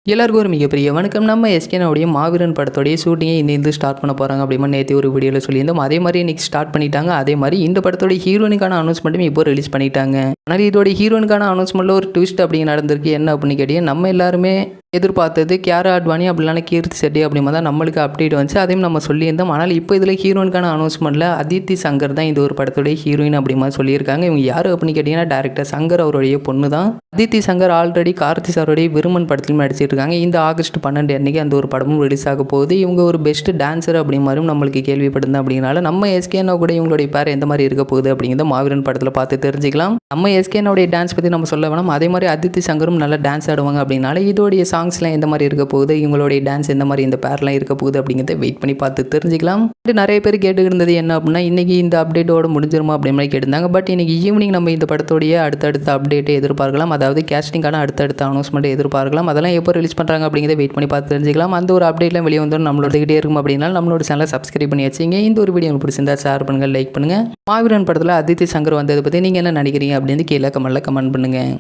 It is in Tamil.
எல்லாருக்கும் ஒரு மிகப்பெரிய வணக்கம். நம்ம எஸ்கேனோடைய மாவீரன் படத்தோடைய ஷூட்டிங்கை இன்னிலிருந்து ஸ்டார்ட் பண்ண போகிறாங்க அப்படிமா நேற்று ஒரு வீடியோவில் சொல்லியிருந்தோம். அதே மாதிரி இன்றைக்கி ஸ்டார்ட் பண்ணிட்டாங்க. அதே மாதிரி இந்த படத்தோட ஹீரோனுக்கான அனௌன்ஸ்மெண்ட்டும் இப்போ ரிலீஸ் பண்ணிட்டாங்க. ஆனால் இதோட ஹீரோனுக்கான அனௌன்ஸ்மெண்ட்டில் ஒரு ட்விஸ்ட் அப்படி நடந்திருக்கு. என்ன அப்படின்னு கேட்டீங்க, நம்ம எல்லாருமே எதிர்பார்த்தது கியாரா அட்வானி அப்படின்னா கீர்த்தி செட்டி அப்படிமா தான் நம்மளுக்கு அப்டேட் வந்துச்சு. அதையும் நம்ம சொல்லியிருந்தோம். ஆனால் இப்போ இதில் ஹீரோனுக்கான அனௌன்ஸ்மெண்ட்டில் அதித்தி சங்கர் தான் இந்த ஒரு படத்துடைய ஹீரோயின் அப்படிமா சொல்லியிருக்காங்க. இவங்க யார் அப்படின்னு கேட்டிங்கன்னா டேரக்டர் சங்கர் அவருடைய பொண்ணு தான். அதித்தி சங்கர் ஆல்ரெடி கார்த்தி சாரோடைய விருமன் படத்திலும் நடிச்சிட்டு இருக்காங்க. இந்த ஆகஸ்ட் 12 அன்னைக்கு அந்த ஒரு படமும் ரிலீஸ் ஆக போகுது. இவங்க ஒரு பெஸ்ட் டான்ஸர் அப்படி மாதிரியும் நம்மளுக்கு கேள்விப்பட்டிருந்தேன். அப்படினால நம்ம எஸ்கேனோ கூட இவங்களுடைய பேர் எந்த மாதிரி இருக்க போகுது அப்படிங்கிறத மாவீரன் படத்தில் பார்த்து தெரிஞ்சுக்கலாம். நம்ம எஸ்கேனோடைய டான்ஸ் பற்றி நம்ம சொல்ல வேணாம். அதே மாதிரி அதித்தி சங்கரும் நல்லா டான்ஸ் ஆடுவாங்க. அப்படின்னால இதோடைய சாங்ஸ்லாம் எந்த மாதிரி இருக்க போகுது, இவங்களுடைய டான்ஸ் எந்த மாதிரி இந்த பேர்லாம் இருக்க போகுது அப்படிங்கிறத வெயிட் பண்ணி பார்த்து தெரிஞ்சுக்கலாம். நிறைய பேர் கேட்டுக்கிருந்தது என்ன அப்படின்னா, இன்றைக்கி இந்த அப்டேட்டோட முடிஞ்சிருமா அப்படி மாதிரி கேட்டிருந்தாங்க. பட் இன்றைக்கி ஈவினிங் நம்ம இந்த படத்தோடைய அடுத்தடுத்த அப்டேட்டை எதிர்பார்க்கலாம். அதாவது கேஸ்டிங்கான அடுத்தடுத்த அனௌன்ஸ்மெண்ட்டை எதிர்பார்க்கலாம். அதெல்லாம் எப்போ ரிலீஸ் பண்ணுறாங்க அப்படிங்கிறத வெயிட் பண்ணி பார்த்து தெரிஞ்சுக்கலாம். அந்த ஒரு அப்டேட்லாம் வெளியே வந்து நம்மளோட கிட்டே இருக்கும். அப்படின்னா நம்மளோட சேனலை சப்ஸ்கிரைப் பண்ணி வச்சிங்க. இந்த ஒரு வீடியோ உங்களுக்கு பிடிச்சிருந்தா ஷேர் பண்ணுங்கள், லைக் பண்ணுங்கள். மாவீரன் படத்தில் அதித்தி சங்கர் வந்ததை பற்றி நீங்கள் என்ன நினைக்கிறீங்க அப்படின்னு கீழே கமெண்ட்டில் கமெண்ட் பண்ணுங்கள்.